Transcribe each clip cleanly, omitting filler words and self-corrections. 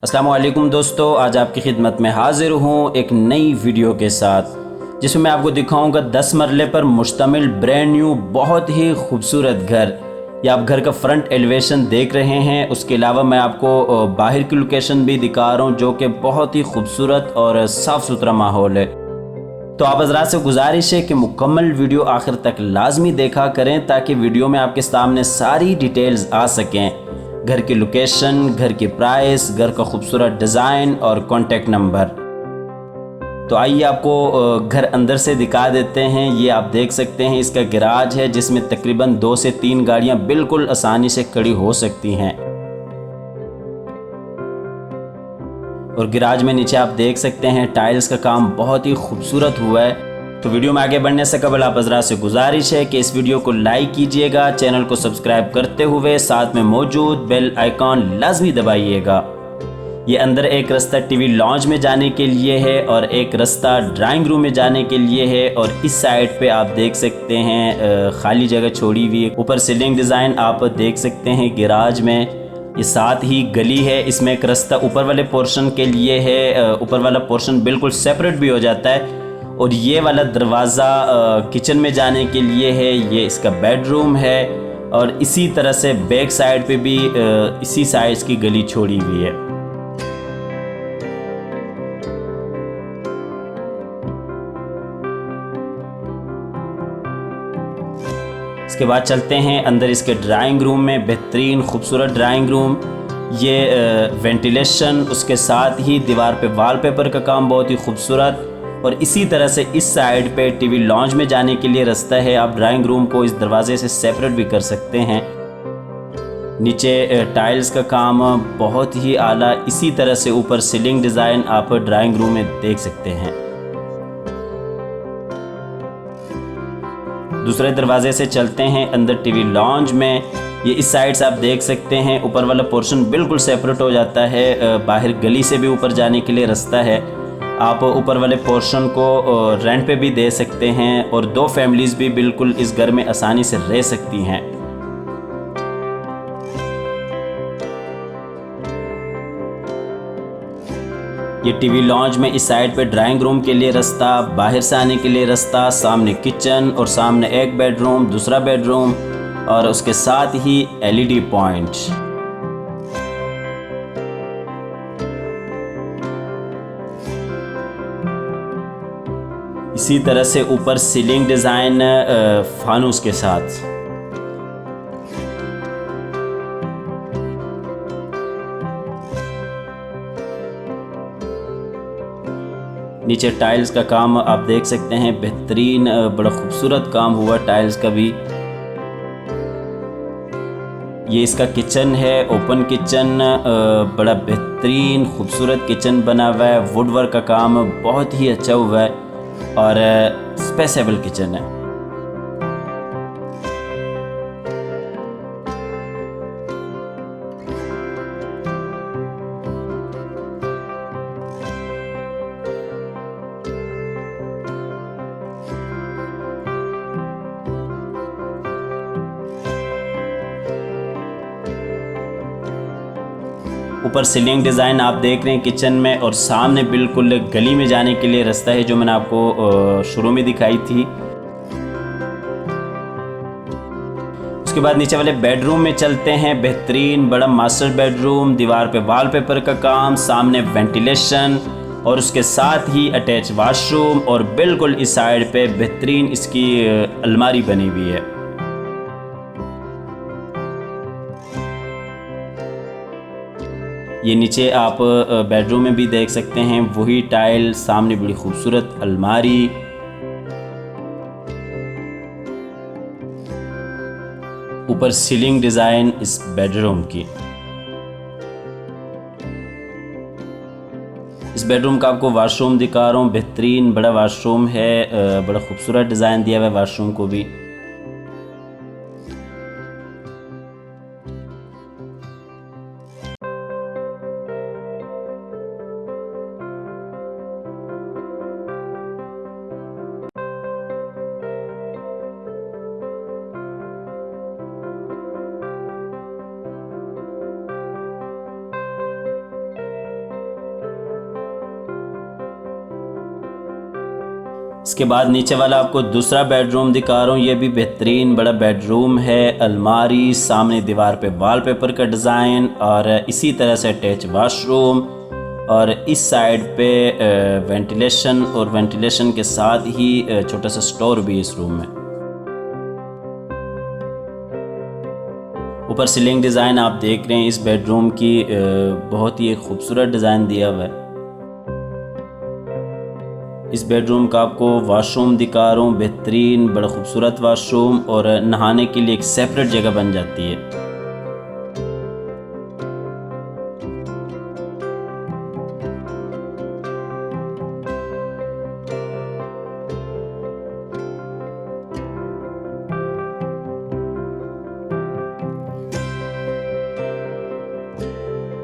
अस्सलामु अलैकुम दोस्तों, आज आपकी खिदमत में हाजिर हूँ एक नई वीडियो के साथ जिसमें मैं आपको दिखाऊंगा 10 मरले पर मुश्तमिल ब्रांड न्यू बहुत ही खूबसूरत घर। ये आप घर का फ्रंट एलिवेशन देख रहे हैं। उसके अलावा मैं आपको बाहर की लोकेशन भी दिखा रहा हूँ जो कि बहुत ही खूबसूरत और साफ़ सुथरा माहौल है। तो आप हज़रात से गुजारिश है कि मुकम्मल वीडियो आखिर तक लाजमी देखा करें ताकि वीडियो में आपके सामने सारी डिटेल्स आ सकें। घर की लोकेशन, घर की प्राइस, घर का खूबसूरत डिज़ाइन और कॉन्टेक्ट नंबर। तो आइए आपको घर अंदर से दिखा देते हैं। ये आप देख सकते हैं इसका गैराज है जिसमें तकरीबन 2 से 3 गाड़ियां बिल्कुल आसानी से खड़ी हो सकती हैं। और गैराज में नीचे आप देख सकते हैं टाइल्स का काम बहुत ही खूबसूरत हुआ है। तो वीडियो में आगे बढ़ने से कबल आप हज़रात से गुजारिश है कि इस वीडियो को लाइक कीजिएगा, चैनल को सब्सक्राइब करते हुए साथ में मौजूद बेल आइकॉन लाजमी दबाइएगा। ये अंदर एक रास्ता टीवी लॉन्ज में जाने के लिए है और एक रास्ता ड्राइंग रूम में जाने के लिए है। और इस साइड पे आप देख सकते हैं खाली जगह छोड़ी हुई है। ऊपर सीलिंग डिज़ाइन आप देख सकते हैं गैराज में। ये साथ ही गली है, इसमें एक रास्ता ऊपर वाले पोर्शन के लिए है। ऊपर वाला पोर्शन बिल्कुल सेपरेट भी हो जाता है। और ये वाला दरवाज़ा किचन में जाने के लिए है। ये इसका बेडरूम है और इसी तरह से बैक साइड पे भी इसी साइज़ की गली छोड़ी हुई है। इसके बाद चलते हैं अंदर इसके ड्राइंग रूम में। बेहतरीन खूबसूरत ड्राइंग रूम। ये वेंटिलेशन, उसके साथ ही दीवार पे वॉलपेपर का काम बहुत ही खूबसूरत। और इसी तरह से इस साइड पे टीवी लॉन्ज में जाने के लिए रास्ता है। आप ड्राइंग रूम को इस दरवाजे से सेपरेट भी कर सकते हैं। नीचे टाइल्स का काम बहुत ही आला। इसी तरह से ऊपर सीलिंग डिज़ाइन आप ड्राइंग रूम में देख सकते हैं। दूसरे दरवाजे से चलते हैं अंदर टीवी लॉन्ज में। ये इस साइड से आप देख सकते हैं ऊपर वाला पोर्शन बिल्कुल सेपरेट हो जाता है। बाहर गली से भी ऊपर जाने के लिए रास्ता है। आप ऊपर वाले पोर्शन को रेंट पे भी दे सकते हैं और 2 फैमिलीज़ भी बिल्कुल इस घर में आसानी से रह सकती हैं। ये टीवी लॉन्ज में इस साइड पे ड्राइंग रूम के लिए रास्ता, बाहर से आने के लिए रास्ता, सामने किचन और सामने एक बेडरूम, दूसरा बेडरूम और उसके साथ ही एलईडी पॉइंट। इसी तरह से ऊपर सीलिंग डिज़ाइन फानूस के साथ। नीचे टाइल्स का काम आप देख सकते हैं बेहतरीन, बड़ा खूबसूरत काम हुआ टाइल्स का भी। ये इसका किचन है, ओपन किचन। बड़ा बेहतरीन खूबसूरत किचन बना हुआ है। वुड वर्क का काम बहुत ही अच्छा हुआ है और स्पेसेबल किचन है। ऊपर सीलिंग डिज़ाइन आप देख रहे हैं किचन में और सामने बिल्कुल गली में जाने के लिए रास्ता है जो मैंने आपको शुरू में दिखाई थी। उसके बाद नीचे वाले बेडरूम में चलते हैं। बेहतरीन बड़ा मास्टर बेडरूम, दीवार पे वॉलपेपर का काम, सामने वेंटिलेशन और उसके साथ ही अटैच वाशरूम और बिल्कुल इस साइड पे बेहतरीन इसकी अलमारी बनी हुई है। ये नीचे आप बेडरूम में भी देख सकते हैं वही टाइल, सामने बड़ी खूबसूरत अलमारी। ऊपर सीलिंग डिज़ाइन इस बेडरूम की। इस बेडरूम का आपको वाशरूम दिखा रहा हूँ। बेहतरीन बड़ा वाशरूम है, बड़ा खूबसूरत डिज़ाइन दिया हुआ है वाशरूम को भी। इसके बाद नीचे वाला आपको दूसरा बेडरूम दिखा रहा हूँ। ये भी बेहतरीन बड़ा बेडरूम है। अलमारी, सामने दीवार पे वॉलपेपर का डिज़ाइन और इसी तरह से अटैच वाशरूम और इस साइड पे वेंटिलेशन और वेंटिलेशन के साथ ही छोटा सा स्टोर भी इस रूम में। ऊपर सीलिंग डिज़ाइन आप देख रहे हैं इस बेडरूम की, बहुत ही खूबसूरत डिज़ाइन दिया हुआ है। इस बेडरूम का आपको वॉशरूम दिखा रहा हूँ, बेहतरीन बड़ा खूबसूरत वॉशरूम और नहाने के लिए एक सेपरेट जगह बन जाती है।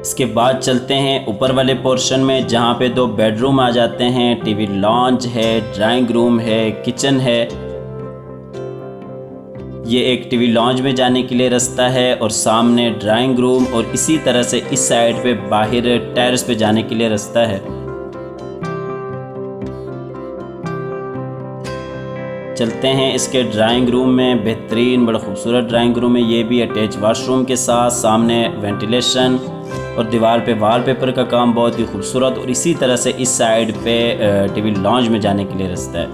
इसके बाद चलते हैं ऊपर वाले पोर्शन में, जहाँ पे दो बेडरूम आ जाते हैं, टीवी लॉन्च है, ड्राइंग रूम है, किचन है। ये एक टीवी लॉन्च में जाने के लिए रास्ता है और सामने ड्राइंग रूम और इसी तरह से इस साइड पे बाहर टेरेस पे जाने के लिए रास्ता है। चलते हैं इसके ड्राइंग रूम में। बेहतरीन बड़ा खूबसूरत ड्राइंग रूम है। ये भी अटैच वाशरूम के साथ, सामने वेंटिलेशन और दीवार पे वॉलपेपर का काम बहुत ही खूबसूरत और इसी तरह से इस साइड पे टीवी लॉन्च में जाने के लिए रास्ता है।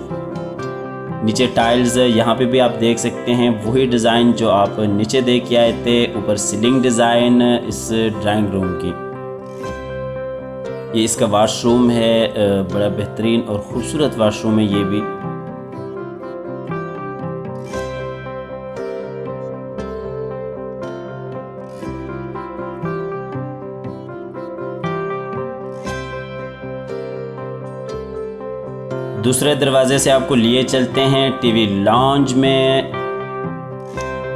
नीचे टाइल्स यहाँ पे भी आप देख सकते हैं, वही डिज़ाइन जो आप नीचे देख के आए थे। ऊपर सीलिंग डिज़ाइन इस ड्राइंग रूम की। ये इसका वाशरूम है, बड़ा बेहतरीन और ख़ूबसूरत वाशरूम है ये भी। दूसरे दरवाजे से आपको लिए चलते हैं टीवी लॉन्च में।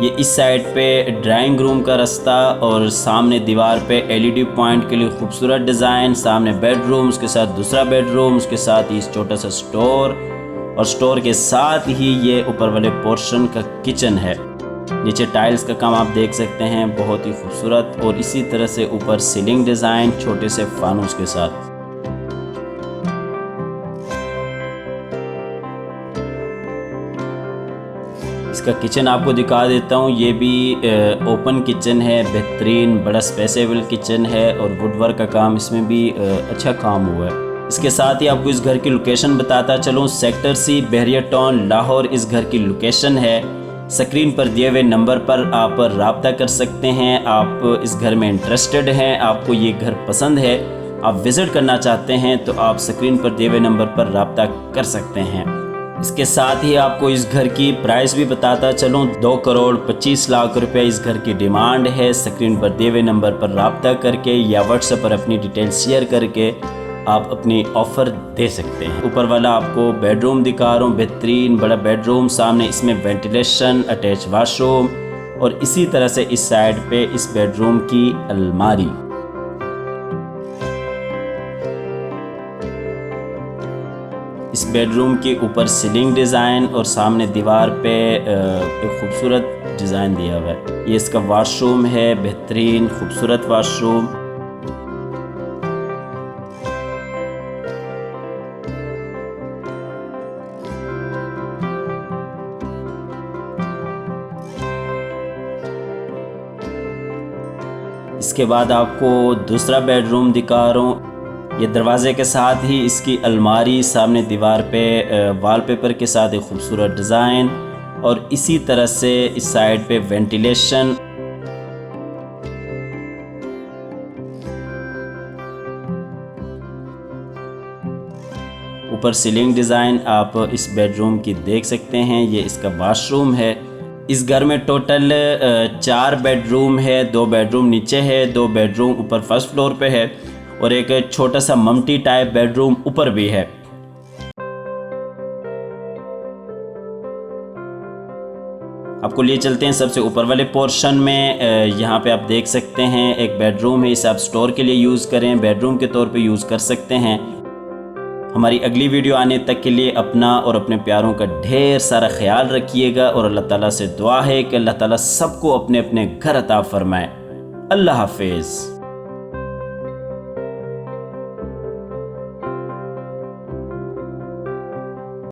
ये इस साइड पे ड्राइंग रूम का रास्ता और सामने दीवार पे एलईडी पॉइंट के लिए खूबसूरत डिज़ाइन। सामने बेडरूम, उसके साथ दूसरा बेडरूम, उसके साथ ही छोटा सा स्टोर और स्टोर के साथ ही ये ऊपर वाले पोर्शन का किचन है। नीचे टाइल्स का काम आप देख सकते हैं, बहुत ही खूबसूरत और इसी तरह से ऊपर सीलिंग डिज़ाइन छोटे से फानूस के साथ। इसका किचन आपको दिखा देता हूँ। ये भी ओपन किचन है, बेहतरीन बड़ा स्पेसेबल किचन है और वुडवर्क का काम इसमें भी अच्छा काम हुआ है। इसके साथ ही आपको इस घर की लोकेशन बताता चलूँ। सेक्टर सी, बहरिया टाउन, लाहौर इस घर की लोकेशन है। स्क्रीन पर दिए हुए नंबर पर आप रब्ता कर सकते हैं। आप इस घर में इंटरेस्टेड हैं, आपको ये घर पसंद है, आप विज़िट करना चाहते हैं तो आप स्क्रीन पर दिए हुए नंबर पर रब्ता कर सकते हैं। इसके साथ ही आपको इस घर की प्राइस भी बताता चलूँ। 2,25,00,000 रुपये इस घर की डिमांड है। स्क्रीन पर दिए हुए नंबर पर रब्ता करके या व्हाट्सएप पर अपनी डिटेल शेयर करके आप अपनी ऑफ़र दे सकते हैं। ऊपर वाला आपको बेडरूम दिखा रहा हूँ, बेहतरीन बड़ा बेडरूम। सामने इसमें वेंटिलेशन, अटैच वाशरूम और इसी तरह से इस साइड पे इस बेडरूम की अलमारी। इस बेडरूम के ऊपर सीलिंग डिज़ाइन और सामने दीवार पे एक खूबसूरत डिज़ाइन दिया हुआ है। ये इसका वाशरूम है, बेहतरीन खूबसूरत वाशरूम। इसके बाद आपको दूसरा बेडरूम दिखा रहा हूँ। ये दरवाज़े के साथ ही इसकी अलमारी, सामने दीवार पे वॉलपेपर के साथ एक खूबसूरत डिज़ाइन और इसी तरह से इस साइड पे वेंटिलेशन। ऊपर सीलिंग डिज़ाइन आप इस बेडरूम की देख सकते हैं। ये इसका वाशरूम है। इस घर में टोटल 4 बेडरूम है। 2 बेडरूम नीचे है, 2 बेडरूम ऊपर फर्स्ट फ्लोर पे है और एक छोटा सा मम्टी टाइप बेडरूम ऊपर भी है। आपको लिए चलते हैं सबसे ऊपर वाले पोर्शन में। यहाँ पे आप देख सकते हैं एक बेडरूम है। इसे आप स्टोर के लिए यूज़ करें, बेडरूम के तौर पे यूज़ कर सकते हैं। हमारी अगली वीडियो आने तक के लिए अपना और अपने प्यारों का ढेर सारा ख्याल रखिएगा और अल्लाह ताला से दुआ है कि अल्लाह ताला सबको अपने अपने घर अता फरमाए। अल्लाह हाफिज़।